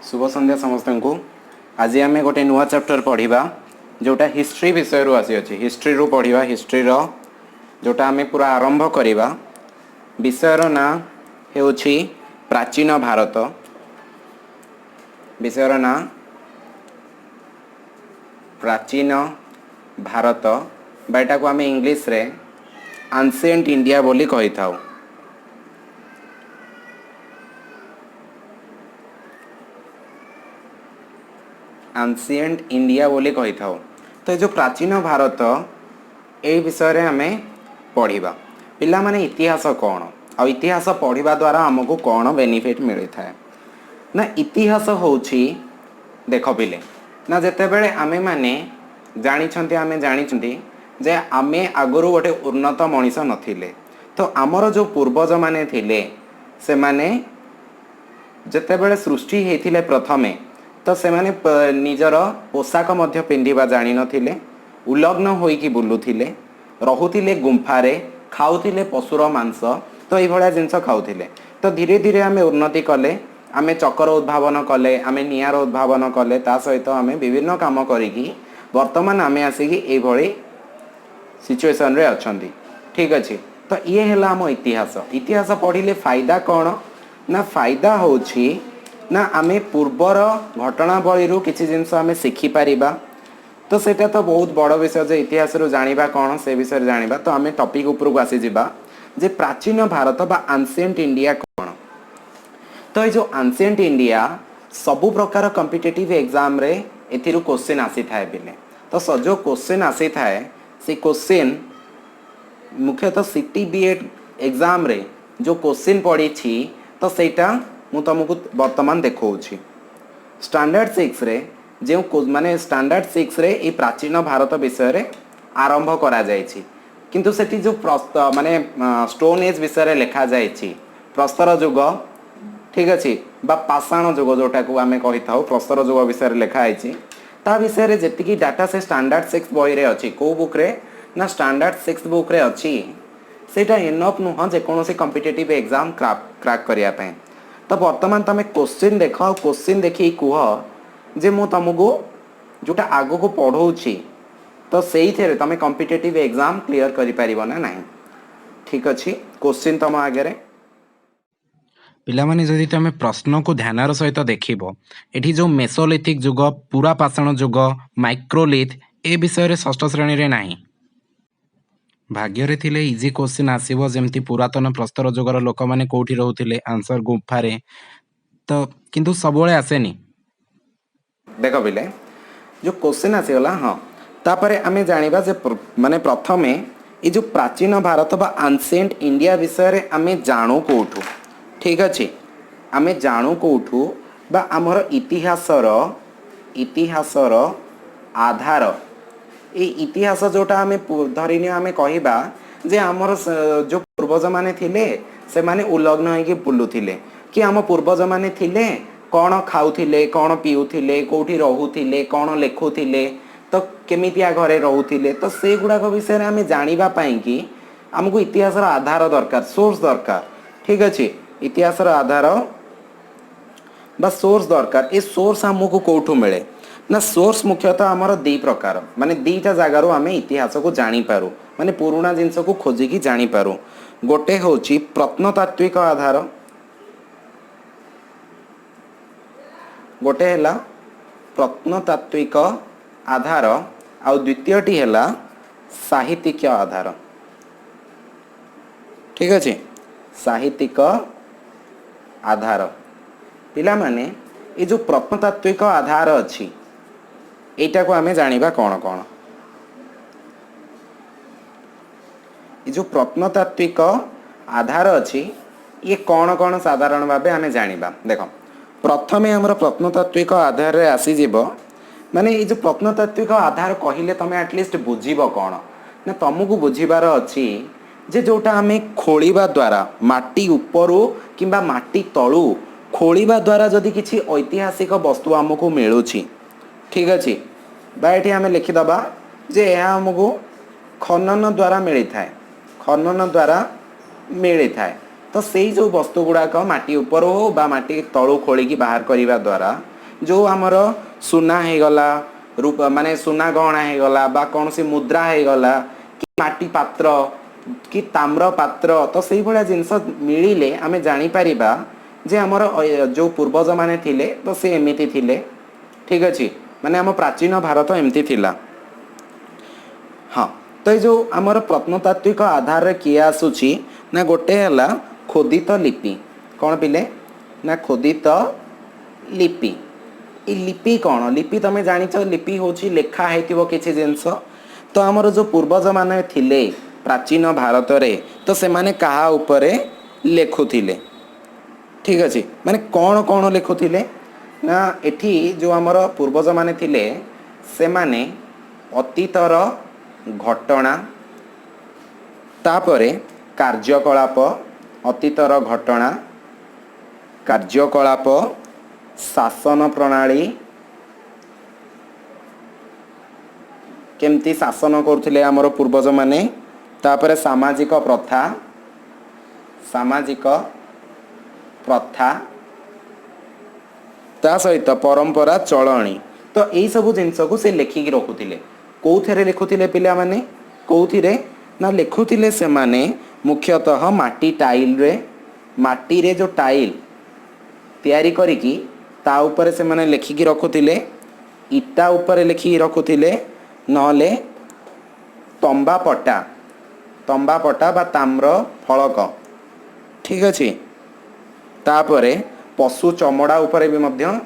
शुभ संध्या समस्त को। आज आम गोटे नुआ चैप्टर पढ़ा जोटा हिस्ट्री विषय रू आसी अच्छी हिस्ट्री रू पढ़ा हिस्ट्री जोटा आम पूरा आरंभ करवा विषयर ना हो प्राचीन भारत। विषयर ना प्राचीन भारत बाटा को आम इंग्लिश रे एंशिएंट इंडिया बोली कही था। एंशिएंट इंडिया बोली कही था। तो जो प्राचीन भारत ए विषय रे आमे पढ़िबा। पिला माने इतिहास कौन आ इतिहास पढ़िबा द्वारा हमको कौन बेनिफिट मिली थाए ना। इतिहास होची देख पिले ना जेते बेले आमे माने जानिछंती आमे जानिछंती जे आमे आगरु गोटे उन्नत मनीष नथिले। तो आमर जो पूर्वज माने थिले से माने जेते बेले सृष्टि हेथिले प्रथमे तो से माने निजर पोशाक मध्य पिंधिबा जानि नथिले। उलग्न होइकी बुलुथिले, रहुथिले गुंफारे, खाउथिले पशुर मांस। तो ये भलिया जिंस खाउथिले। तो धीरे धीरे आमे उन्नति कले, आमे चक्र उद्भावन कले, आमे नियार उद्भावन कले, ता सहित आमे विभिन्न काम करिकी वर्तमान आमे आसिकी ए भली सिचुएशन रे अछंती। ठीक अछि। तो ये हैला हम इतिहास। इतिहास पढ़िले फायदा कौन ना फायदा होछि ना आमे पूर्वर घटनावली किसी जिनस आमे शिखि पारिबा। तो सेटा तो बहुत बड़ विषय जे इतिहास रो जानिबा कौन से विषय जानिबा। तो आमे टॉपिक ऊपर को आसी जिबा जे प्राचीन भारत बा एंशिएंट इंडिया कौन। तो ये जो एंशिएंट इंडिया सबु प्रकार कॉम्पिटिटिव एग्जाम रे एथिरु क्वेश्चन आसी थाए बिले। तो जो क्वेश्चन आसी थाए से क्वेश्चन मुख्यतः सिटी बीएड एग्जाम रे जो क्वेश्चन पड़ी छी तो सेटा मु तुमको वर्तमान देखौछि। स्टैंडर्ड 6 रे जो माने स्टैंडर्ड 6 रे ए प्राचीन भारत विषय रे आरंभ करा जायछि। किंतु सेठी जो माने स्टोन एज विषय रे लिखा जायछि प्रस्तर युग। ठीक अछि बा पाषाण युग जोटा को आमे कहि थाउ प्रस्तर युग विषय रे लिखा आइछि। ता विषय रे जेतिकी डाटा से स्टैंडर्ड 6 बही रे अछि को बुक रे ना स्टैंडर्ड 6 बुक रे अछि। सेटा एनफ नुह जे कोनोसी कॉम्पिटिटिव एग्जाम क्रैक करिया पे। तो वर्तमान तुम क्वेश्चन देख क्वेश्चन देखी कह जे मु तुमको जोटा आग को पढ़ाऊँगी तो से तुम कॉम्पिटिटिव एग्जाम क्लियर करि परिबो ना नहीं। ठीक अच्छे क्वेश्चन तुम आगे पिलामाने जदि तुम प्रश्न को ध्यान सहित देखिबो एठी जो मेसोलिथिक युग पूरा पाषाण युग माइक्रोलिथ ए विषय रे षष्ठ श्रेणी रे नाही। भाग्य थिले इजी क्वेश्चन आसीबो जेमती पुरातन प्रस्तर युगर लोक माने कोठी रहउथिले आंसर गुंफारे। तो किंतु सबले आसेनी। देख बिले जो क्वेश्चन आसीगला हाँ तापरे आमे जानिबा जे माने प्रथमे ये जो प्राचीन भारत बा एंशिएंट इंडिया विषय रे आमे जानू कोठू। ठीक अछि आमे जानू कोठू बा हमर इतिहासर आधार ये इतिहास जोटा आमे धरिनी आमे कहिबा जे हमर जो पूर्वज माने थिले से माने उलग्न होइके बुलुथिले कि आम पूर्वज माने थिले कौन खाउथिले कौन पीउथिले कोठी रहउथिले कौन लेखुथिले तो केमितिया घरे रहउथिले। तो से गुडाक विषय रे आमे जानिबा पई कि हमको इतिहासर आधार दरकार सोर्स दरकार। ठीक अछि इतिहासर आधार बा सोर्स दरकार। ए सोर्स हमको कोठू मिले ना सोर्स मुख्यतः आमर दी प्रकार माने दीटा जगार आमे इतिहास को जानी पारू माने पुराना जिनस को खोजिकी जानी पारू। गोटे होची प्रत्नतात्विक आधार गोटे हैला प्रत्नतात्विक आधार आ द्वितीयटी हैला साहित्यिक आधार। ठीक अछि साहित्यिक आधार पिला माने ये जो प्रत्नतात्विक आधार अछि एटा को आमे जानिबा कौन कौन। ये जो प्रत्नतात्विक आधार अछि ये कौन कौन साधारण भाबे आमे जानिबा। देखो प्रथमे हमर प्रत्नतात्विक आधार रे आसी जीवो माने ये जो प्रत्नतात्विक आधार कहिले तमे एटलिस्ट बुझीबो कौन ना तुमको बुझीबार अछि जे जोटा आमे खोलिबा द्वारा माटी उपरु किंबा माटी तळु खोलिबा द्वारा जदि किछि ऐतिहासिक वस्तु हमको मिलुछि। ठीक अछि बा एठी आमे लिखि दबा जे यह हमको खनन द्वारा मिली थाए खनन द्वारा मिली थाए। तो सेई जो वस्तु गुड़ाक माटी ऊपर हो बा माटी तलू खोलिकी बाहर करने द्वारा जो आमर सुना हो गला रूप माने सुना गहना हो गला बा कौन सी मुद्रा हो गला कि माटी पात्र कि ताम्र पात्र तो से भाया जिनस मिले आम जापर जे आमर जो पूर्वज माने थिले तो से एमती थिले ठीक अच्छे माने आम प्राचीन भारत एमती थिला। हाँ तो ये जो आमर प्रत्नतात्विक आधार रे किए आसुची ना गोटे है खोदित लिपि कौन पिले ना खोदित लिपि ई लिपि कौन लिपि तुम जान लिपि हूँ लेखा हो किसी जिनस तो आमर जो पूर्वज माने थिले प्राचीन भारत रे तो से माने कहा उपरे लेखुथिले ठीक अच्छे माने कौन कौन लेखुथिले ना एठी जो आमर पूर्वज माने थिले से माने अतीतर घटना तापरे कार्यकलाप अतीतर घटना कार्यकलाप शासन प्रणाली केमती शासन करुथिले आमर पूर्वज माने तापरे सामाजिक प्रथा ता सहित परंपरा चलणी तो यही सब जिनस को से लेखिकी रखुथिले कौथे लिखुथिले पिला माने कौथिरे ना लिखुथिले से माने मुख्यतः माटी टाइल रे माटी रे जो टाइल तैयारी करिकी ता ऊपर से माने लिखिकी रखुथिले इटा ऊपर लिखिकी रखुथिले नहले तंबा पटा बा ताम्र फलक ठीक अच्छे तापरे पशु चमड़ा ऊपर भी मध्य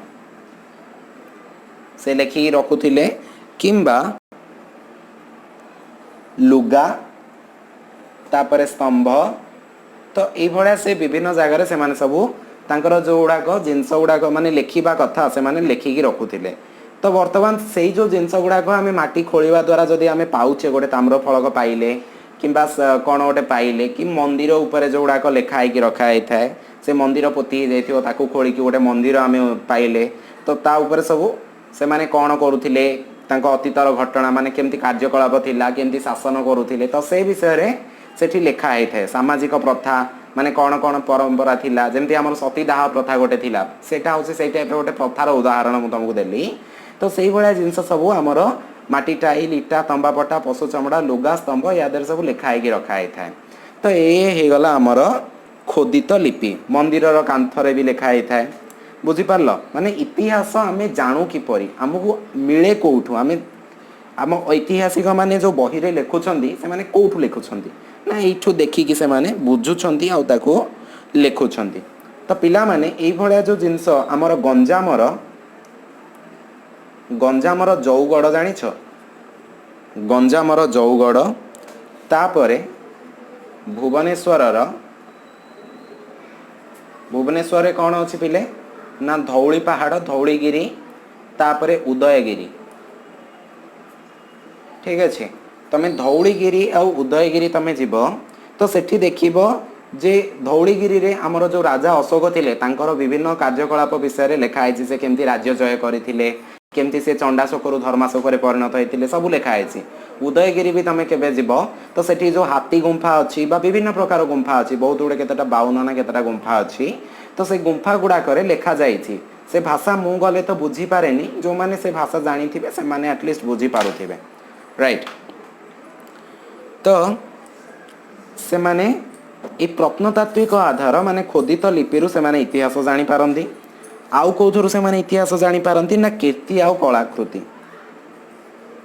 से लिखिकी रखुथिले किंबा लुगा तापरे स्तंभ तो ये से विभिन्न जगार से माने सबू तांकर जो गुड़ाक जिनस गुड़ाक माने लिखा कथा से माने लिखिकी रखुथिले तो वर्तमान से जो जिनस गुड़ाक आम माटी खोलिया द्वारा जदि आम पाउचे गोटे ताम्र फलक पाइले किंबा कौन गोटे पाइले कि मंदिर उपर जो गुड़ाक लिखाई रखाई थाए से मंदिर पोती जाइथिबो ताकू खोलिकी गोटे मंदिर आम पाइले तो ता ऊपर सबू से माने कौन करुथिले तांको अतीतर घटना माने केमती कार्यकलाप थिला केमती शासन करुथिले तो से विषय रे सेठी लिखा है थाए सामाजिक प्रथा माने कौन कौन परंपरा थिला जेमती हमर सतीदाह प्रथा गोटे थिला सेटा होसे सेई टाइप गोटे प्रथार उदाहरण मु तुमको देली तो सेई भलिया जिंस सब हमर माटी टाइल इटा तंबा पटा पशु चमड़ा लुगा स्तंभ यादर सब लिखा है रखा है थाए तो ये हे गला हमर खोदित लिपि मंदिर कांथरे भी लिखा है थाए बुझी पारल माने इतिहास आमे जानू किपरि हमको मिले कोठू आमे आम ऐतिहासिक माने जो बही रे लिखुछंदी से माने कोठू लिखुछंदी ना एठू देखिकी से माने बुझुछंती आ ताको लिखुछंती तो पिला माने एई भलिया जो जिंस हमर गंजामर जौगड़ जानिछ गंजामर जौगड़ तापरे भुवनेश्वर कौन अच्छी पिले ना धौली पहाड़ धौलीगिरी तापरे उदयगिरी ठीक अच्छे तमे धौलीगिरी आ उदयगिरी तमे जीव तो सेठी देखिबो जे धौलीगिरी रे हमर जो राजा अशोक थिले तांकर विभिन्न कार्यकलाप विषय रे लिखा है से केमती राज्य जय करथिले केमती से चंडाशोकरू धर्माशोक परिणत होते सब लिखाई उदयगिरी भी तुम के जीव तो सेठी जो हाथी गुंफा अच्छी विभिन्न प्रकार गुंफा अच्छी बहुत गुड़े केतटा 52 ना केतटा गुंफा अच्छी तो से गुंफा गुड़ाक लिखा जाइए से भाषा मु गले तो बुझी पारे जो मैंने से भाषा जानी थे से माने एटलिस्ट बुझी पारुथिबे राइट तो से माने ए प्रत्नतात्विक आधार माने खोदित लिपिरु से माने इतिहास जानी पारंती आउ कौथुरु से माने इतिहास जानी पारंती ना कीर्ति आउ कलाकृति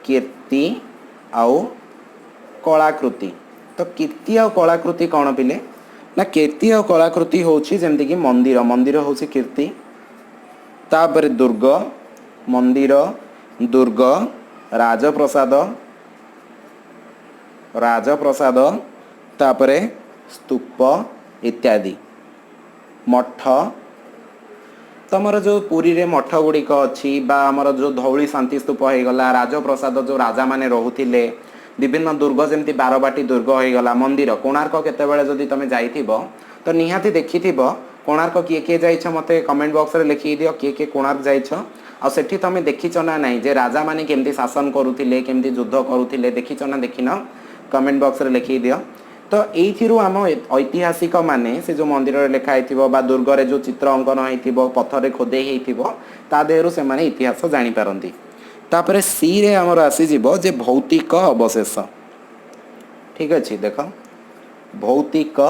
कीर्ति आउ कलाकृति तो कीर्ति आउ कलाकृति कौन पिले ना कीर्ति आउ कलाकृति होची जेमति कि मंदिर मंदिर होची कीर्ति तापर दुर्ग मंदिर दुर्ग राजप्रसाद राजप्रसाद तापरे स्तूप इत्यादि मठ तमर जो पुरी रे मठ गुड़िक अच्छी आमर जो धौली शांति स्तूप हो गला राजप्रसाद जो राजा माने रहुथिले विभिन्न दुर्ग जमती बारबाटी दुर्ग हो गला मंदिर कोणार्क केतेबेले जदि तमे जाइथिबो तो निहाती देखिथिबो कोणार्क किए किए जाइछ मते कमेंट बॉक्स रे लिखि दियो किए कोणार्क जाइछ आ सेठी तमे देखिछ ना नाही जे राजा माने केमती शासन करुथिले केमती युद्ध करुथिले देखिछ ना देखिन कमेंट बॉक्स रे लिखि दियो तो एइथिरु आम ऐतिहासिक माने से जो मंदिर लिखाई बा दुर्गरे जो चित्र अंकन हो पथर खोदे ता देहरु से माने इतिहास जानी पारंती। तापरे सी रे हमर आसीजिवो जे भौतिक अवशेष। ठीक अछि देख भौतिक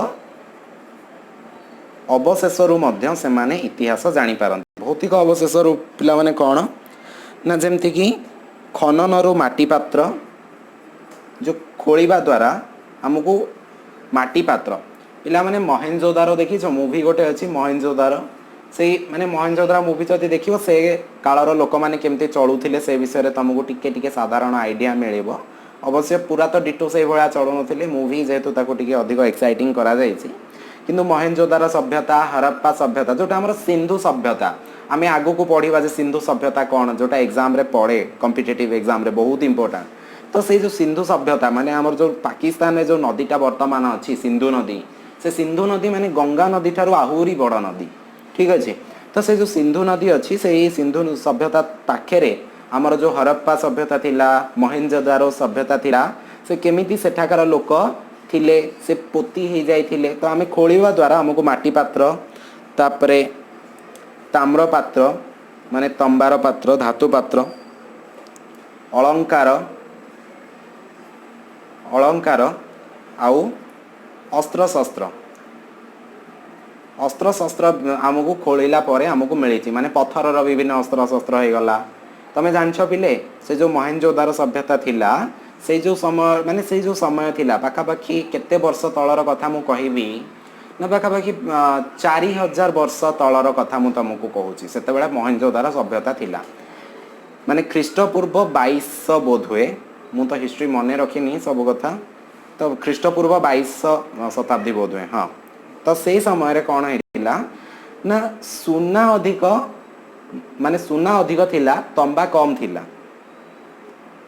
अवशेषरु मध्य से माने इतिहास जानी पारंती। भौतिक अवशेषरु पिला माने कोन ना जेमति कि खननरु माटी पात्र जो खोलिबा द्वारा हमको माटी पात्र पिला माने मोहेंजोदारो देखी छो मूवी गोटे अछि मोहेंजोदारो से माने मोहेंजोदारो मूवी जति देखिबो से कालर लोक माने केमते चलुथिले से विषय रे तुमको टिके टिके साधारण आइडिया मिलेबो। अवश्य पूरा तो डिटो से भळा चलु नथिले मूवी जेहेतु ताको टिके अधिक एक्साइटिंग करा जायछि किंतु मोहेंजोदारो सभ्यता हरप्पा सभ्यता जोटा हमर सिंधु सभ्यता आमे आगु को पढिबा जे सिंधु सभ्यता कोन जोटा एग्जाम रे पढे कॉम्पिटिटिव एग्जाम रे बहुत इंपोर्टेंट। तो से जो सिंधु सभ्यता माने हमर जो पाकिस्तान में जो नदीटा वर्तमान अच्छी सिंधु नदी से सिंधु नदी माने गंगा नदी ठारू आहुरी बड़ नदी। ठीक अच्छे तो से जो सिंधु नदी अच्छी से सिंधु सभ्यता पाखे आमर जो हरप्पा सभ्यता थिला मोहेंजोदारो सभ्यता थिला से केमिति सेठाकार लोक थिले से पोती हो जाइथिले। तो आमे खोलिवा द्वारा हमको माटी पात्र तापरे ताम्र पात्र माने तंबार पात्र धातु पात्र अलंकार अलंकार आउ अस्त्र शस्त्र अस्त्र शस्त्र आमको खोलिला परे आमको मिली माने पत्थर विभिन्न अस्त्र शस्त्र हो गला। तमे जानछ पिले से जो मोहेंजोदारो सभ्यता थिला से जो समय माने से जो समय थिला पाखापाखि केते वर्ष तलर कथा मु कहिबी ना पाखापाखि 4000 वर्ष तलर कथा मु तुमको कहूची। सेते बेला मोहेंजोदारो सभ्यता थिला माने ख्रीष्टपूर्व 2200 बोध हुए मु तो हिस्ट्री मन रखिनी सब कथा तो ख्रीष्टपूर्व 2200 शताब्दी बोध हुए हाँ। तो से समय कौन होइतिला ना सुना अधिक माने सुना अधिक थिला तंबा कम थिला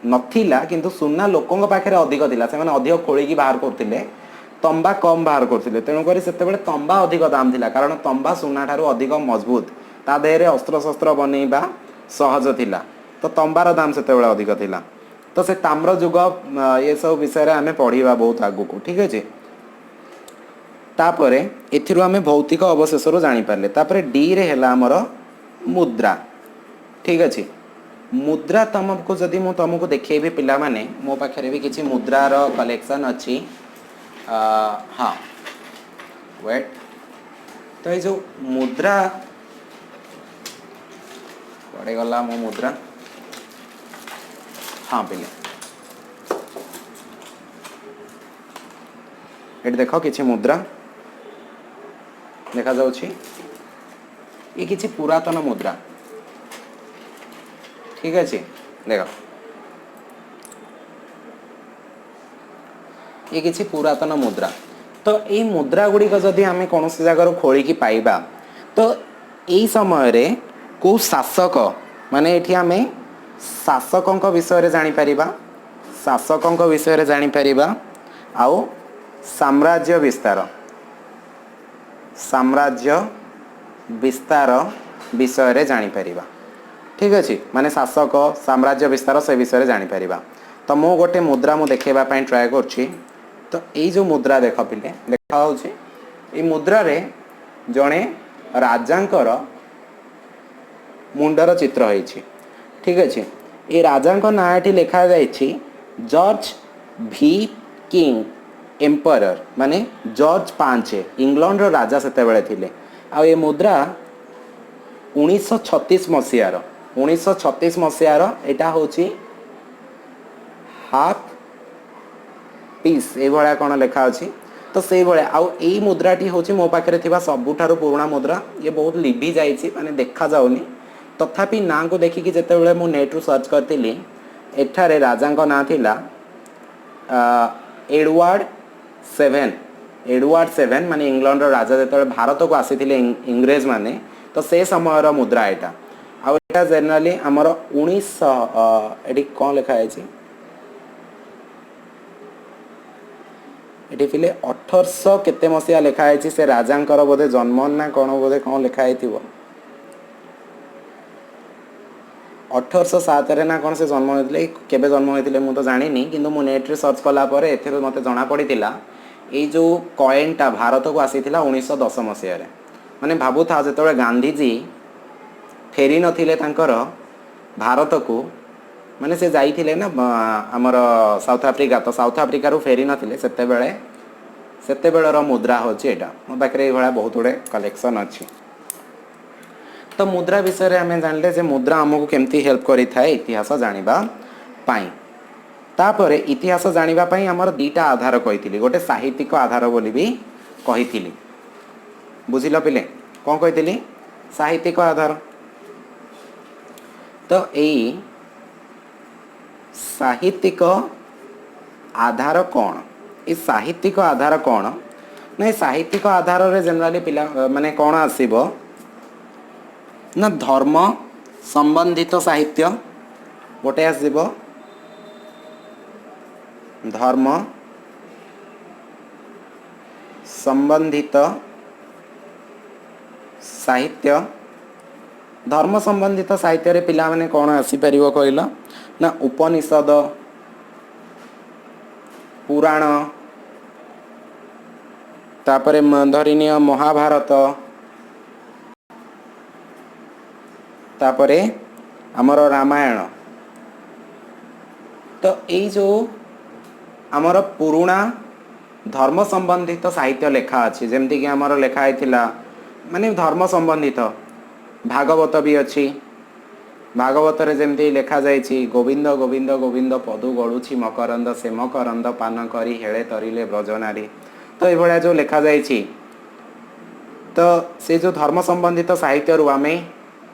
नथिला किंतु सुना लोकंग पाखरे अधिक थिला से माने अधिक खोली की बाहर करथिले तंबा कम बाहर करथिले तेणु करी सेते बेले तंबा अधिक दाम थिला कारण तंबा सुना ठारू अधिक मजबूत ता देहरे अस्त्र शस्त्र बनेइबा सहज थिला तो तंबार दाम सेते बेले अधिक थिला। तो से ताम्र जुग ये सब विषय रे आमे पढ़िबा बहुत आगु को। ठीक अछि तापरे एथिरु आमे भौतिक अवशेष रो जानि पारले। तापरे डी रे हैला हमर मुद्रा। ठीक अछि मुद्रा तुमको जदि मु तुमको देखैबे पिला माने मो पाखरे भी किछि मुद्रा रो कलेक्शन अछि हाँ वेट तो ये जो मुद्रा पड़े गला मो मुद्रा हाँ पिले एट देख किछि मुद्रा देखा जाउछि ये किछि पुरातन मुद्रा। ठीक अछि देख ये किछि पुरातन मुद्रा। तो ये मुद्रा गुड़िक जदि आमे कौन से जगार खोलिकी पाइबा तो यही समय रे को शासक माने एठी आमे शासकों विषय जानी परिबा शासकों विषय रे जानी परिबा आउ साम्राज्य विस्तार विषय रे जानी परिबा। ठीक अछि माने शासक साम्राज्य विस्तार से विषय रे जानी परिबा। तो मो गोटे मुद्रा मु देखेबा पई ट्राई करछि। तो ये जो मुद्रा देख पिले देखा होछि ये मुद्रा रे जणे राजांकर मुंडर चित्र होइछि। ठीक अछि ये राजांक नाँ एठी लिखा जाइछि जॉर्ज भी किंग एम्परर माने जॉर्ज 5 इंग्लैंड रो राजा सेते बेले थिले। आ ये मुद्रा 1936 मसियार एटा होछि हाफ पीस ए भळा कोन लेखा अछि। तो से भळे आ एई मुद्राटी होछि मो पाखरे थिबा सबुठारो पुराना मुद्रा ये बहुत लिभि जाइछि माने देखा जाउनी तथापि ना को देखिकी जेते बेले मु नेट रु सर्च करतिली एठारे राजांक नाम थिला एडवर्ड 7 माने इंग्लैंड रो राजा जेते भारत को आसीथिले इंग्रेज माने तो से समय रो मुद्रा एटा आ एटा जनरली हमर 1900 एडी कोन लेखा आइछि एटी फिले 1800 केते मसिया लेखा आइछि से राजांकर बोधे जन्म ना कोन बोधे कोन लेखा आइथिबो 1807 रे ना कोन से जन्म होइतिले केबे जन्म होइतिले मु तो जानिनी किंतु मु नेट रे सर्च कला परे एथिरो मते जणा पडितिला ये जो कॉइनटा भारत को आसीथिला 1910 मसीह रे माने भाबु था जेतबे गांधीजी फेरी नथिले तांकर भारत को माने से जाइथिले ना हमर साउथ अफ्रीका तो साउथ अफ्रीका रु फेरी नथिले सेते बेलर मुद्रा होची एटा मो पाखरे ए भला बहुत गुडे कलेक्शन अछि। तो मुद्रा विषय रे हमें जानले जे मुद्रा हमको केमती हेल्प करि थाए इतिहास जानिबा पाई। तापरे इतिहास जानिबा पाई हमर दीटा आधार कहिथिली गोटे साहित्यिक आधार बोली भी कहिथिली बुझिलो पिले कोन कहिथिली साहित्यिक आधार। तो एई साहित्यिक आधार कौन ये साहित्यिक आधार कौन ना साहित्यिक आधार रे जनरली पिला माने कौन आसीबो ना धर्म संबंधित साहित्य गोटे आसीबो धर्म संबंधित साहित्य धर्म संबंधित साहित्य रे पिला माने कौन आसी परिबो कहलो ना उपनिषद पुराण तापरे धरिनिय महाभारत तापरे हमर रामायण। तो यही जो आमर पुराणा धर्म संबंधित साहित्य लेखा अच्छी जमती कि आमर लेखा होता माने धर्म संबंधित भागवत भी अच्छी भागवत रे जमती लेखा जाइछि गोविंद गोविंद गोविंद पदु गड़ुछि मकरंद से मकरंद पान करी हेले तरिले ब्रजनारी। तो ये जो लेखा जाइछि तो से जो धर्म संबंधित साहित्य रु आमे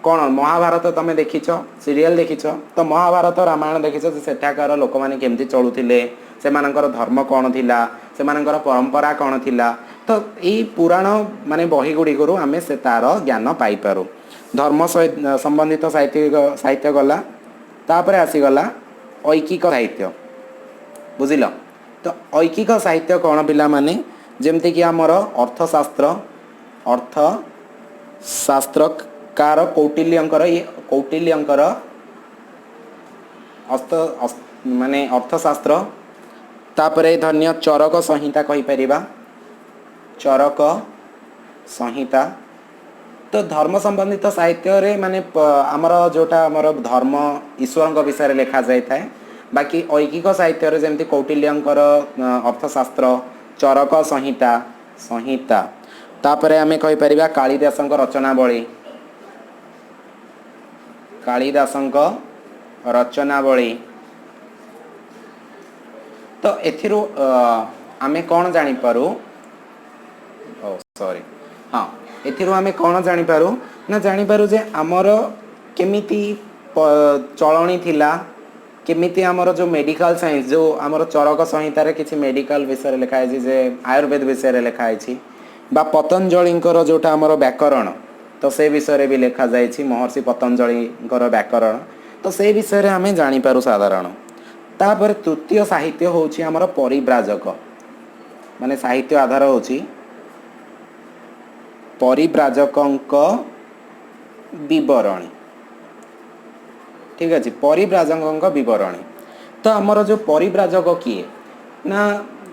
कौन महाभारत तमें देखीच सीरियल देखीच तो महाभारत रामायण देखीच सेठाकार लोक मैंने केमती चलुथिले सेमानकर धर्म कौन थिला सेमानकर परंपरा कौन थिला। तो यही पुराण माने बही गुड़िकरू आमे से तार ज्ञान पाई पारू। धर्म संबंधित साहित्य गला तापरे आसीगला ऐकिक साहित्य बुझिल। तो ऐकिक साहित्य कौन पिला माने जेमती कि आमर अर्थशास्त्र कार कौटिल्यंकर ये कौटिल्यंकर माने अर्थशास्त्र तापरे धन्य चरक संहिता कहि परिबा चरक संहिता। तो धर्म संबंधित साहित्य रे माने आमर जोटा आमर धर्म ईश्वर विषय लिखा जाए थाए। बाकी ऐकिक साहित्य रे जेमती कौटिल्यंकर अर्थशास्त्र चरक संहिता तापरे आमे कहि परिबा कालिदासंक रचनावली रचनावली। तो एथिरु आमे कौन जानी पारू सॉरी हाँ एथिरु आमे कौन जानी पारू ना जानी पारू जे आमर केमिति चलणी थिला केमिति आमर जो मेडिकल साइंस जो आमर चरक संहिता रे किछि मेडिकल विषय लिखा है जे आयुर्वेद विषय लिखा है बा पतंजलिंकर जोटा आमर व्याकरण तो से विषय भी लिखा जाइछि महर्षि पतंजलिंकर व्याकरण। तो से विषय रे आमे जानी पारू साधारण। तापर तृतीय साहित्य होछि आमर परिव्राजक माने साहित्य आधार होछि परिव्राजकंक विवरणी ठीक अछि परिव्राजकंक विवरणी। तो आमर जो परिव्राजक किए ना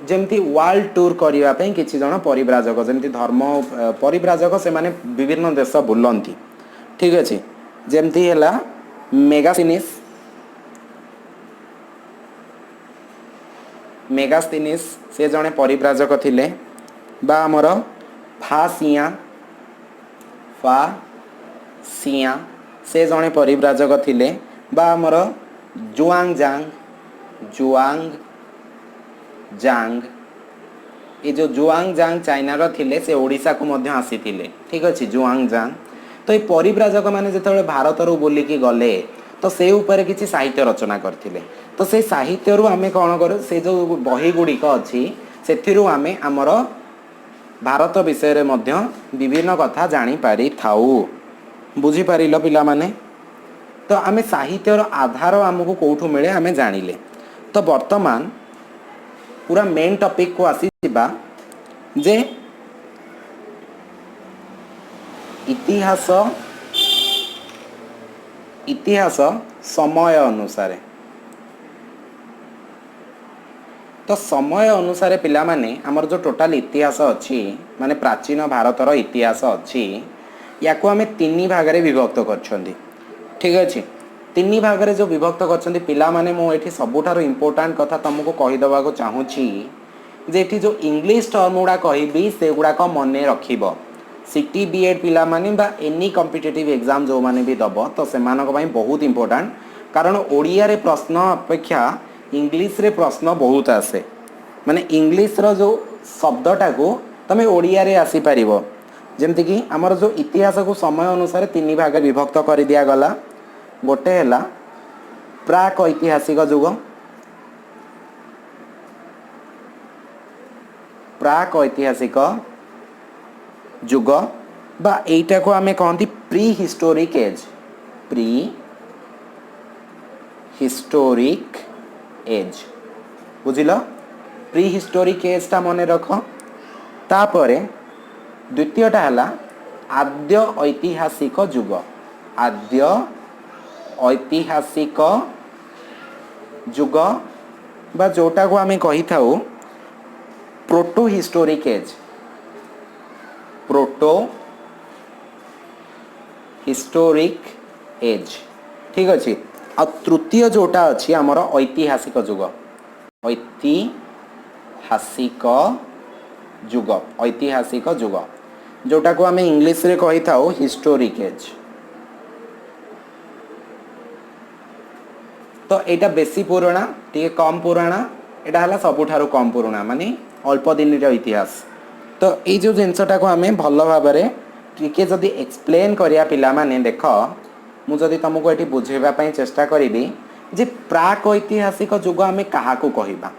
जेमती वर्ल्ड टूर करिवा पई किछि जण परिव्राजक जेमती धर्म परिव्राजक से माने विभिन्न देश बुलंती ठीक अछि जेमती हैला मेगास्थिनिस से जणे परिव्राजक थिले बा आमर फासिया से जणे परिव्राजक थिले बा आमर जुआंग ये जो जुआंग चाइना रो थिले से ओडिशा को मध्य आसी थिले ठीक अछि जुआंग। तो ये परिव्राजक माने जेतबे भारत रो बोलिकी गले तो से ऊपर किसी साहित्य रचना करथिले। तो से साहित्य रु आमे कौन करू से जो बही गुड़िक अच्छी से आमे आमर भारत विषय रे मध्य विभिन्न कथा जानी पारि थाउ बुझी पारिल पिला माने। तो आमे साहित्यर आधार आमको कोठू मिले आमे जानिले। तो वर्तमान पूरा मेन टॉपिक को आसी जे इतिहास समय अनुसार तो समय अनुसार पिला माने हमर जो टोटल इतिहास अच्छी माने प्राचीन भारतर इतिहास अच्छी या को आमे तीन भाग रे विभक्त करछंदी ठीक अछि तीन भाग रे जो विभक्त करछंदी पिला माने मो एठी सबुठारो इंपोर्टेंट कथा तुमको कहि दबा को चाहूची जे एठी जो इंग्लिश टर्म गुडा कहबी से गुडा को मने रखिबो सिटी बीएड पिला माने बा एनी कॉम्पिटिटिव एग्जाम जो माने भी दबो तो से मानको पई बहुत इंपोर्टेंट कारण ओडिया रे प्रश्न अपेक्षा इंग्लिश रे प्रश्न बहुत आसे माने इंग्लिश रो जो शब्दटा को तमे ओडिया रे आसी परिबो जेमति कि हमर जो इतिहास को समय अनुसार तीन भाग विभक्त कर दिया गला गोटे हैला प्राक ऐतिहासिक युग प्राक ऐतिहासिक युग बा एटा को आमे कहंती prehistoric age prehistoric age बुझिलो प्री हिस्टोरिक एज ता मने रख तापरे द्वितीयटा हैला आद्य ऐतिहासिक युग आद्य ऐतिहासिक युग बा जोटा को आमे कहि थाउ protohistoric age protohistoric age ठीक अच्छे आ तृतीय जोटा अच्छी आमर ऐतिहासिक युग ऐतिहासिक युग ऐतिहासिक युग जोटा को आमे इंग्लिश रे कहि थाउ हिस्टोरिक एज तो एटा बेसी पुराना टिके कम पुराना एटा हला सबुठारु कम पुराना माने अल्प दिन रो इतिहास तो ये जो जिनसटा को आमे भल भाव में टिके जदि एक्सप्लेन करिया पिला माने देख मु जदि तुमको एठी बुझेबा पई चेष्टा करिबी जे प्राक ऐतिहासिक युग आमे कहा को कहिबा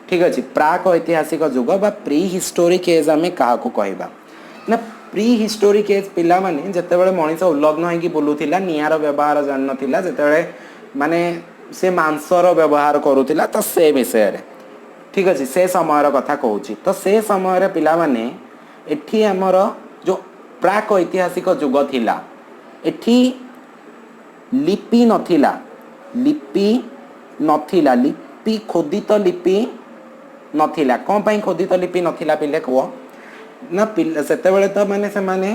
ठीक अछि प्राक ऐतिहासिक युग बा प्री हिस्टोरिक एज आमे कहा को कहिबा ना प्री हिस्टोरिक एज पिला माने जते बेले मनीष उल्लग्न होई कि बुलुथिला नियार व्यवहार जान नथिला जते बेले माने से मांसर व्यवहार करूथिला तो से विषय रे ठीक अच्छे से समय कथा कहूँ तो से समय पिला माने एठी हमर जो प्राक ऐतिहासिक युग थिला एठी लिपि नथिला लिपि नथिला लिपि खोदित लिपि नथिला कौन पाई खोदित लिपि नथिला पिले कह ना पिला सेते बेले तो माने से माने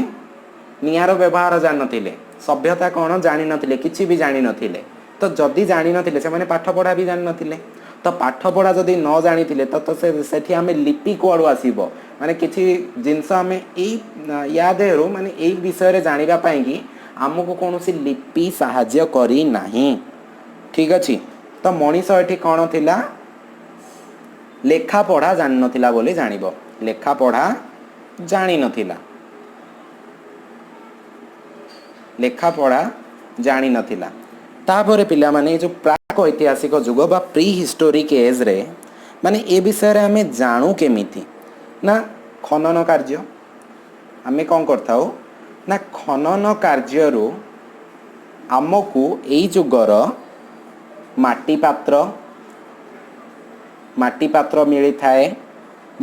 नियार व्यवहार जान नथिले सभ्यता कौन जानी नथिले किछि भी जानी नथिले तो जदि जानी नथिले से माने पाठ पढ़ा भी जानी नथिले तो पाठ पढ़ा जदि न जानी तो से आमे लिपि कुआड़ू आसीबो माने किछि जिनस आमे या देहरु माने एई विषय रे जानिबा पई कि हमको कोनोसी लिपि सहाय्य करी नाही ठीक अछि तो मनीष एठी कोन थिला लेखा पढ़ा जानि नथिला बोली जानिबो लेखा पढ़ा जानि नथिला लेखा पढ़ा जानि नथिला तापरे पिला माने जो प्राक ऐतिहासिक युग बा प्री हिस्टोरिक एज रे माने ए विषय रे हमें जानू केमिति ना खनन कार्य आमे कौन करथाओ ना खनन कार्य रो आमको एई युगर माटी पात्र मिली थाए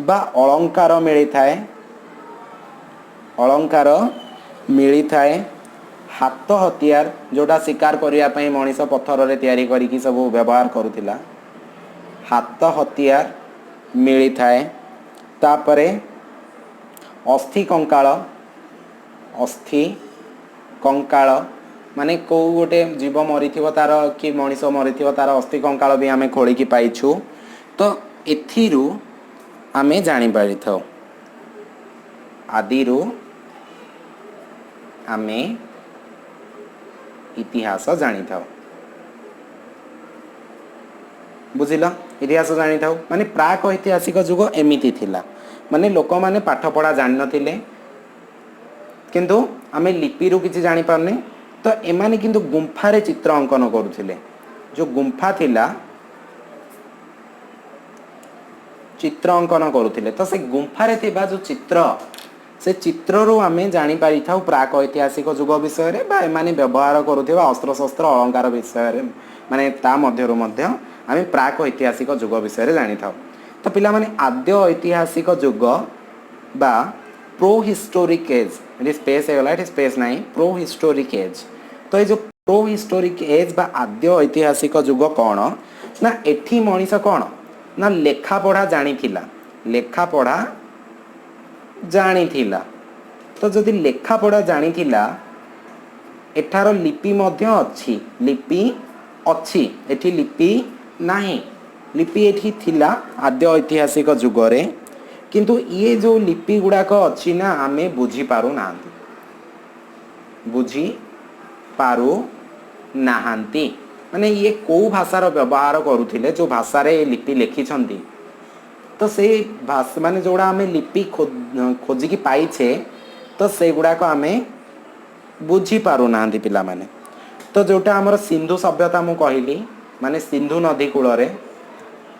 बा अलंकार मिली थाए अलंकार मिली थाए हाथ हथियार जोटा शिकार करिया पई मनीष पत्थर रे तैयारी करिकी सब व्यवहार करुथिला हाथ हथियार मिली थाए तापरे अस्थि कंकाल माने को गोटे जीव मरी तार कि मनीष मरी तार अस्थि कंकाल भी आमे खोलिकी पाइछु तो एथिरु आमे जानि पारि थाउ आदिरु आमे इतिहास जानी था बुझिल इतिहास जानी था माने प्राक ऐतिहासिक युग एमिति थिला माने लोक माने पाठ पढ़ा जान नथिले किंतु आमे लिपि रु किछि जानि पारने तो एमाने किंतु गुंफा रे चित्र अंकन करूथिले जो गुंफा थिला चित्र अंकन करूथिले तो से गुंफा रे थिबा जो चित्र से चित्र रू आमे जानि पारि थाउ प्राक ऐतिहासिक युग विषय रे बा एमाने व्यवहार करूथिबा अस्त्र शस्त्र अलंकार विषय रे माने ता मध्यरु मध्य आमे प्राक ऐतिहासिक युग विषय रे जानि थाउ तो पिला माने आद्य ऐतिहासिक युग बा प्रो हिस्टोरिक एज ये स्पेस है वाला स्पेस नहीं प्रो हिस्टोरिक एज तो ये जो प्रो हिस्टोरिक एज बा आद्य ऐतिहासिक युग कौन ना एठी मनीष कौन ना लेखा पढ़ा जानिथिला लेखा पढ़ा जानिथिला तो जदि लेखा पढ़ा जानिथिला एठार लिपि मध्य अच्छी लिपि अच्छी एठी लिपि नाही लिपि एठी थिला आद्य ऐतिहासिक जुगरे किंतु ये जो लिपि गुड़ाक अच्छी ना आमे बुझी पारु नाहंती बुझी पारु नाहंती माने ये को भाषार व्यवहार करुथिले जो भाषा रे लिपि लिखिछंती तो से भाषा माने जोड़ा आमे लिपि खोजिकी पाइछे तो से गुड़ाक आमे बुझी पारु नाहंती पिला माने तो जोटा हमर सिंधु सभ्यता मु कहली माने सिंधु नदी कूल रे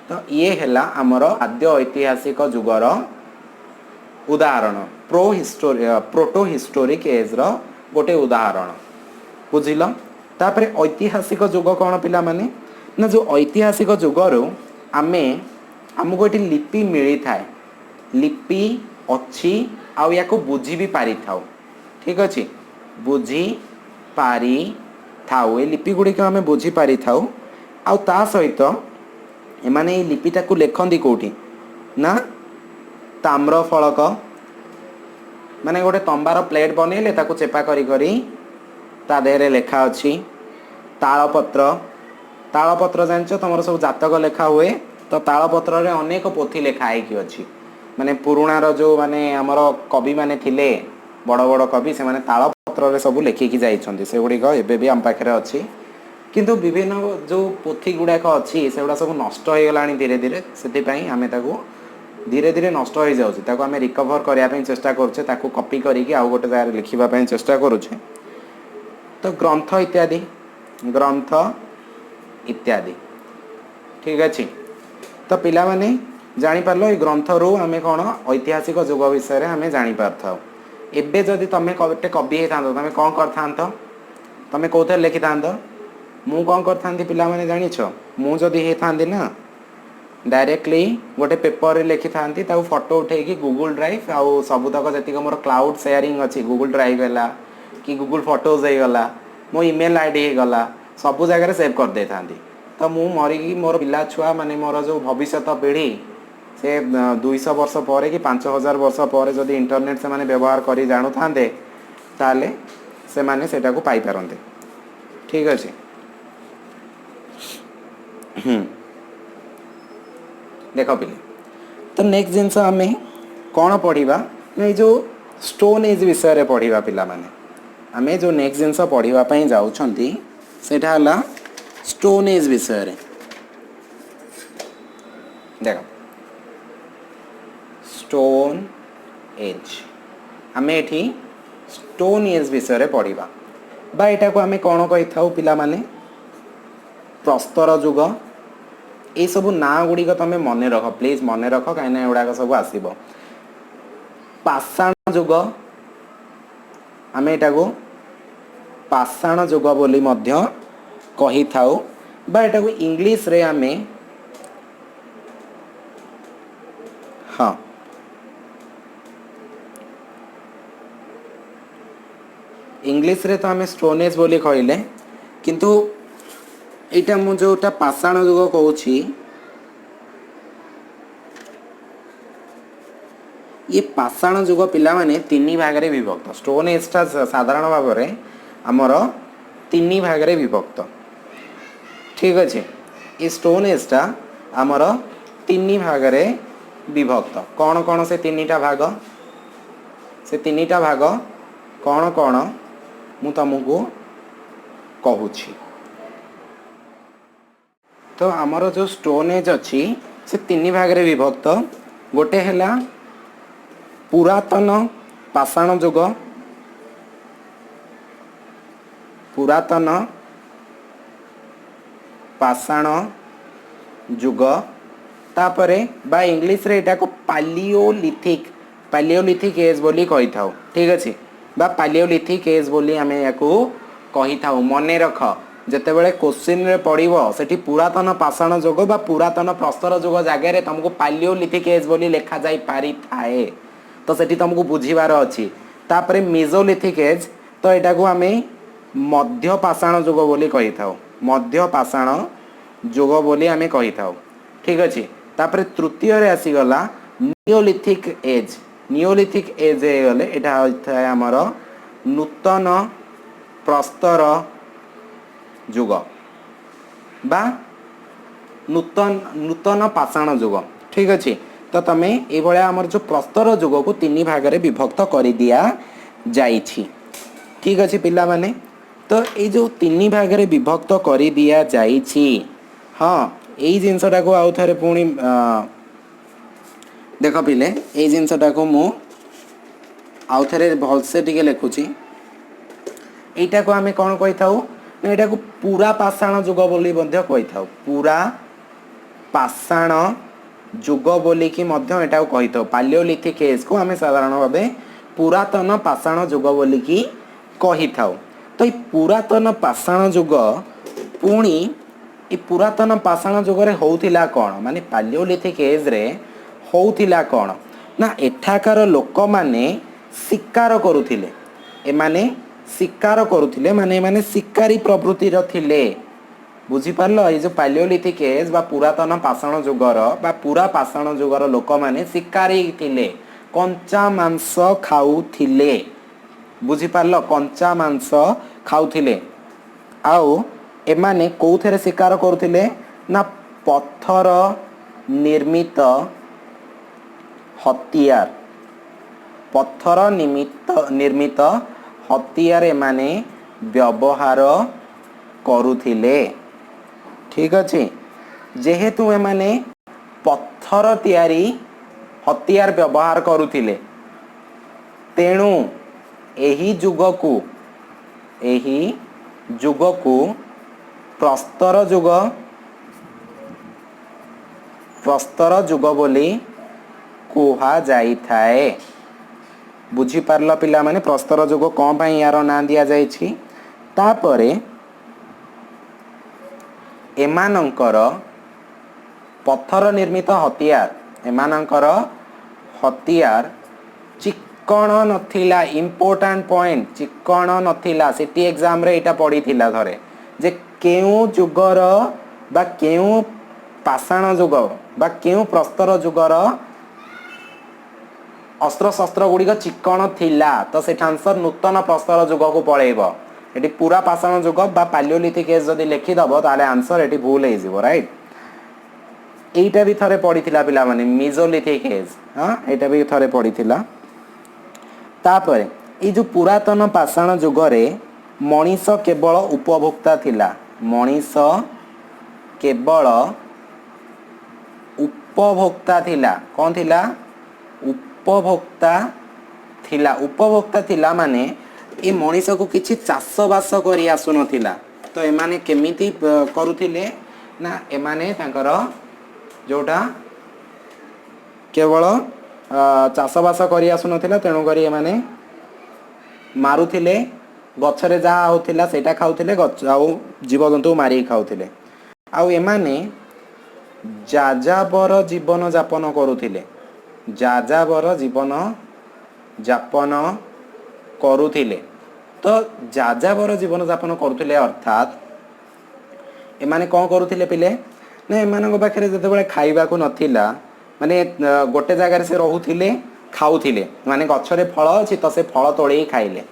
तो ये हैला हमर आद्य ऐतिहासिक जुगर उदाहरण प्रोटो हिस्टोरिक एज रो गोटे उदाहरण बुझिल तापरे ऐतिहासिक जुग कौन पिला माने ना जो ऐतिहासिक जुगरु आमे हमको एटी लिपि मिली थाए लिपि अच्छी आउ या बुझी भी पारि थाउ ठीक अच्छे बुझी पारि थाउ ए लिपि गुड़िक आम बुझी पारि थाउ आउ ता सहित एमाने ए लिपिटा को लेखंदी कोठी ना ताम्र फलक माने गोटे तंबार प्लेट बनैले ताको चेपा करी करी ता देहरे लेखा अच्छी तालपत्र जानछ तुम सब जातक लेखा हुए तो तालपत्र रे अनेक पोथी लेखाई कि अच्छी माने पुराणा रो जो माने हमर कवि माने थिले बड़ बड़ कवि से माने तालपत्र रे सब लेखिकी जाइछन्ती से गुडी को एबे भी हम पाखरे अछि किंतु विभिन्न जो पोथी गुडाक अच्छी से गुडा सब नष्ट हो गलानी धीरे धीरे सेति पई हमें ताको धीरे धीरे नष्ट हो जाउछि ताको हमें रिकवर करिया पई चेष्टा करछे ताको कॉपी करिके आउ गोटे जाय लिखिबा पई चेष्टा करूछे तो ग्रंथ इत्यादि ठीक अछि तो पिला माने जानी पारलो ए ग्रंथ रो हमें कोन ऐतिहासिक जुग विषय रे हमें जानी पारथाओ एबे जदि तमे गोटे कवि हेतांतो तमे कोन करथांतो तमे कोथे लिखिथांतो मु कोन करथांती पिला माने जानिछो मु जदि हेतांती ना डायरेक्टली गोटे पेपर रे लिखिथांती ताऊ फोटो उठे कि गूगल ड्राइव आउ सबुतक जतिक मोर क्लाउड शेयरिंग अछि गूगल ड्राइव हैला कि गूगल फोटोज हो गला मो ईमेल आईडी हो गला सब जगह सेव कर दे थांती तो मु मरिकी मोर पिला छुआ माने मोर जो भविष्य पीढ़ी से 200 वर्ष पर कि 5000 वर्ष पर जदि इंटरनेट से माने व्यवहार करी जानू थांते ताले से माने सेटा को पाई पारंते ठीक अछि देखो पिले तो नेक्स्ट जिनस आमे कौन पढ़िबा नै जो स्टोन एज विषय रे पढ़िबा पिला माने आमे जो नेक्स्ट जिनस पढ़िबा पई जाउछंती सेटा हला स्टोन एज विषय रे देखो स्टोन एज आमे एठी स्टोन एज विषय रे पढ़िबा बा एटा को आमे कोन कहि थाउ पिला माने प्रस्तर जुग ए सब ना गुडी को तमे मने रख प्लीज मने रख काहे ना एडा सब आसीबो पाषाण जुग आमे एटा को पाषाण जुग बोली मध्य कहि थाउ बा एटा को इंग्लिश रे आमे हां इंग्लिश रे तो आमे स्टोन एज बोली कहले किंतु एटा मु जोटा पाषाण जुग कहूची ये पाषाण जुग पिला माने तीन भाग रे विभक्त स्टोन एज टा साधारण भाव रे हमर तीन भाग रे विभक्त ठीक अछि ये स्टोन एज टा हमर तीन भाग रे विभक्त कौन कौन से तीनटा भाग कौन कौन मु तुमको कहूची तो आमर जो स्टोन एज अच्छी से तीन भाग रे विभक्त गोटे हैला पुरातन पाषाण जुग पुरातन पाषाण जुग तापरे बा इंग्लिश रे एटा को पालियोलिथिक एज बोली कहि थाउ ठीक अछि बा पालियोलिथिक एज बोली हमें याको कहि थाउ मने रख जेते बेले क्वेश्चन रे पड़िबो सेठी पुरातन पाषाण जुग बा पुरातन प्रस्तर जुग जागे रे तुमको पालियोलिथिक एज बोली लेखा जाई पारि थाए तो सेठी तुमको बुझीबार अछि तापरे मेसोलिथिक एज तो एटा को हमें मध्य पाषाण जुग बोली कहि थाउ मध्य पाषाण जुग बोली हमें कहि थाउ ठीक अछि तापर तृतीय रे आसीगला नियोलिथिक एज। नियोलिथिक एज गले एटा होता है आमर नूतन प्रस्तर जुग बा नूतन पाषाण जुग। ठीक अच्छे तो तमें ये आमर जो प्रस्तर जुग को तीन भाग में विभक्त कर दिया जाइछि। ठीक अच्छे पिला माने तो ये जो तीन भाग में विभक्त कर दिया जाइछि हाँ यही जिनसटा को आउ थे पुणी देख पिले ये जिनसटा को मु आउ थे भलसे टिके लिखुची। यहीटा को आम कौन कही था यहाँ को पूरा पाषाण जुग बोली कही था पूरा पाषाण जुग बोली कि एटा कही था। पालियोलिथिक एज को आम साधारण भाव पुरातन पाषाण जुग बोली कि कही था। तो ये पुरातन पाषाण जुग पुणी ये पुरातन पाषाण जुग रे होउथिला कौन माने पालियोलिथिक एज रे होउथिला कौन ना एठाकार लोक माने शिकार करुथिले। एमाने शिकार करुथिले माने माने शिकारी प्रवृत्ति थिले। बुझी पारलो ये जो पालियोलिथिक एज बा पुरातन पाषाण जुगर बा पूरा पाषाण जुगर लोक माने शिकारी थिले कंचा मांस खाउथिले। बुझी पारलो कंचा मांस खाउथिले। आउ एमाने कोउथरे शिकार करुथिले ना पत्थर निर्मित हथियार पत्थर निर्मित हथियार एमाने व्यवहार करुथिले। ठीक अच्छे जेहेतु एमाने पत्थर तैयारी हथियार व्यवहार करुथिले तेणु एही जुग को प्रस्तर जुग बोली कुहा जाई थाए। बुझी पारल पिला माने प्रस्तर जुग कौन पाई यार ना दिया जाइछि। तापरे एमानंकर पत्थर निर्मित हथियार एमानंकर हथियार चिक्कण नथिला। इंपोर्टेंट पॉइंट चिक्कण नथिला। सिटी एग्जाम रे एटा पड़ी थिला थरे जे केउ जुगर बा केउ पाषाण जुग बा केउ प्रस्तर जुगर अस्त्र शस्त्र गुड़िक चिक्कण थिला तो से आंसर नूतन प्रस्तर जुग को पलैब। ये पूरा पाषाण जुग बा पालियोलिथिक एज जदि लिखिदब ताले आंसर ये भूल हो राइट। एटा भी थरे पड़ी थिला पिला माने मेसोलिथिक एज हाँ एटा भी थरे पड़ी थिला। तापर ये जो पुरातन पाषाण जुग रे मनीष केवल उपभोक्ता थिला। मनीष केवल उपभोक्ता थिला। कौन थिला उपभोक्ता थिला। उपभोक्ता थिला माने ये मनीष को किछि चाष बास करि आसु नथिला तो एमाने केमिति करुथिले ना एमाने तांकर जोटा केवल चाष बास करि आसु नथिला तेणु करी एमाने मारुथिले गछरे जहा होथिला सेटा खाउथिले गछ आउ जीवजंतु मारी खाउथिले। आउ एमाने जाजाबर जीवन यापन करुथिले। जाजाबर जीवन यापन करुथिले तो जाजाबर जीवन यापन करुथिले अर्थात एमाने कौन करुथिले पिले ना एमानक पाखरे जेतेबेले खाइबाकू नथिला माने गोटे जगार से रहुथिले खाउथिले माने गछरे फल अछि तो से फल तोड़े खाइले।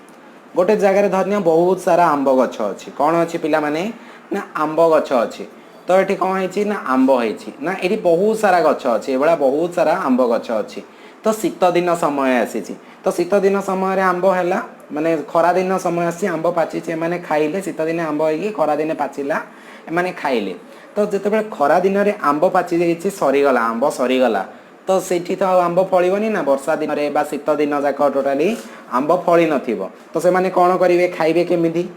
गोटे जगार धन्य बहुत सारा आंब गछ अछि कौन अछि पिला माने ना आंब गछ अछि तो ये कौन है ना आंब है ना ये बहुत सारा गछ अच्छी ये बहुत सारा आंब गछ अच्छी। तो शीत दिन समय आसी तो शीत दिन समय आंब है माने खरा दिन समय आसी आंब पाची मैंने खाइले शीत दिन आंब हो खरा दिन पाचिला एमाने खाइले। तो जिते खरा दिन में आंब पाची जाइए सरीगला आंब सरीगला तो सेठी तो आंब फलबनी ना वर्षा दिन में शीत दिन जाक टोटाली आंब फली न तो से माने कौन करेंगे खाइबे केमिति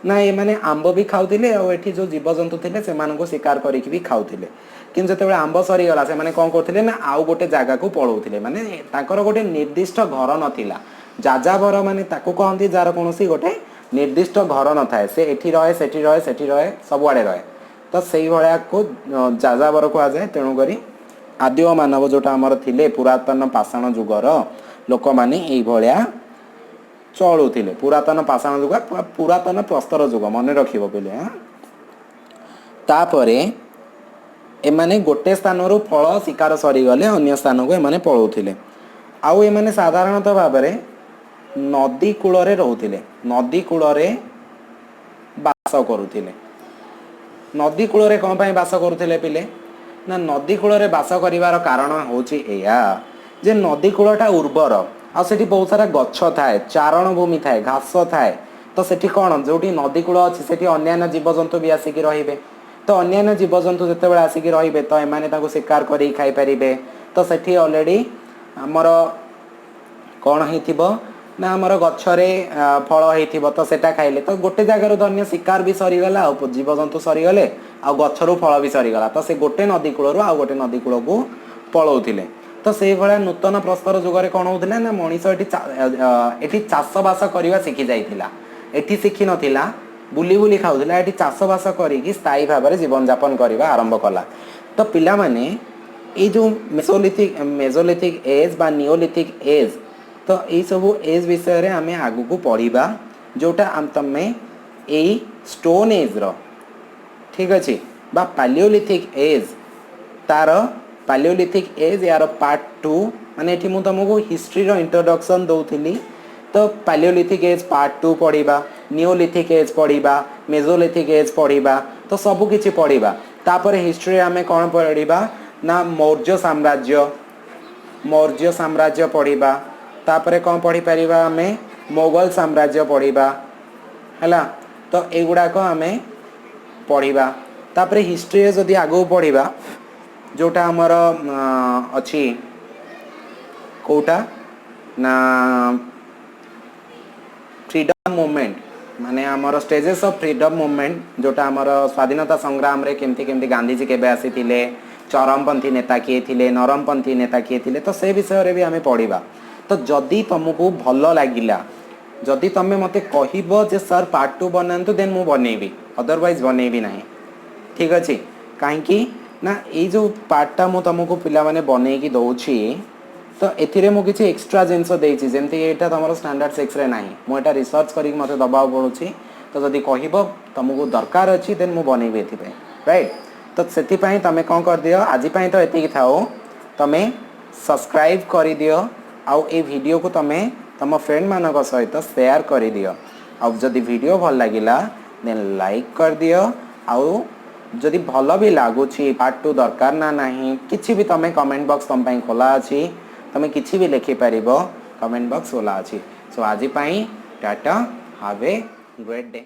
ना ये माने आंब भी खाऊले और जो जीवजंतु थे से शिकार करके भी खाऊले कि जो आंब सरीगला से माने कौन करते ना आउ गोटे जगह को पलाऊले माने ताकर गोटे निर्दिष्ट घर नाला। जाजाबर माने ताको कहती जार कौन गोटे निर्दिष्ट घर न थाए से एठी रहे सेठी रहे सेठी रहे सबुआड़े रहे तो से भाया को जाजाबर कहुए। तेणुक आदिम मानव जोटा आमर थिले पुरातन पाषाण जुगर लोक मैंने ये चलुले पुरातन पाषाण जुग पुरातन प्रस्तर जुग मन रखिब पे तापरे एमाने गोटे स्थान रु फल शिकार सरीगले अन्य स्थान को एमाने पलाउथिले आउ एमाने साधारणतः भाव में नदी कूल रोते नदी कूल बास करुले नदी कूल कौन पाई बास करुले पिले ना नदी कूल बास कर कारण हूँ जे नदी कूलटा उर्वर आ सेठी बहुत सारा गछ थाए चारण भूमि थाए घास थाए तो सेठी कौन जो नदी कूल अच्छी से अन्य जीवजंतु भी आसिक रे तो अन्य जीवजंतु जिते बड़े आसिक रे तो एमाने शिकार कर खाई पारे तो सेठी ऑलरेडी आमर कौन हो ना आमर गछरे फल हो तो सेटा खाइले तो गोटे जगार धन्य शिकार भी सरीगला जीवजंतु सरीगले आ गछरू फल भी सरीगला तो से गोटे नदी कूल आउ गोटे नदी कूल को पलाउले तो से भाया नूतन प्रस्तर जुगे कौन होता ना मनीष ये चाषबास करवा शिखी जाइला एठी शिखी नथिला बुली बुली खाऊला ये चाषबास करी स्थायी भाव में जीवन यापन करने आरंभ कला तो पिला माने ये जो मेसोलिथिक एज बा नियोलिथिक एज तो ये सब एज विषय रे आमे आगु को पढ़िबा जोटा तमे ए स्टोन एज रो ठीक अच्छे बा पालियोलिथिक एज तार पालियोलिथिक एज यार पार्ट 2 माने एठी मु तुमको हिस्ट्री रो इंट्रोडक्शन दउथिली तो पालियोलिथिक एज पार्ट 2 पढ़िबा नियोलिथिक एज पढ़िबा मेसोलिथिक एज पढ़िबा तो सब किछि पढ़िबा तापर हिस्ट्री आमे कोन पढ़िबा ना मौर्य साम्राज्य पढ़िबा तापर कौन पढ़ी पारिबा आमे मोगल साम्राज्य पढ़िबा हैला तो एगुड़ाक आमे पढ़िबा तापर हिस्ट्री जदि आगो पढ़िबा जोटा हमर अछि कोटा ना फ्रीडम मूवमेंट माने आमर स्टेजेस ऑफ फ्रीडम मूवमेंट जोटा आमर स्वाधीनता संग्राम रे केमती केमती गांधीजी केबे आसीथिले चरमपंथी नेता किए थिले नरमपंथी नेता किए थिले तो से विषय रे भी आमे पढ़िबा तो जदि तुमको भल लगिला जदि तुम मते कहबो जे सर पार्ट 2 बनातु देन मु बनेबी अदरवाइज बनेबी नहीं ठीक अच्छे कहीं ना ये जो पार्टा मु तुमको पिला माने बने की दउछि तो एथिरे मु किछि एक्स्ट्रा जिंस देछि जेमति एटा तुमरो स्टैंडर्ड 6 रे नाही मु एटा रिसर्च करी मते दबाव पड़ुछि तो जदि कहबो तुमको दरकार अछि देन मु बनेबी एथिपे राइट तो सेति पई तमे कोन कर दियो आजि पई तो एति थाओ तमे सब्सक्राइब करि दियो आउ ए वीडियो को तमे तम फ्रेंड मानक सहित शेयर कर दियो अब जदि वीडियो भल लगिला देन लाइक कर दियो आउ जदि भल भी लागुछि पार्ट 2 दरकार ना नहीं किछि भी तमे कमेंट बॉक्स तम पई खोला अछि तमे किछि भी लिखि परिबो कमेंट बॉक्स खोला अछि सो आजि पई Tata have a great day.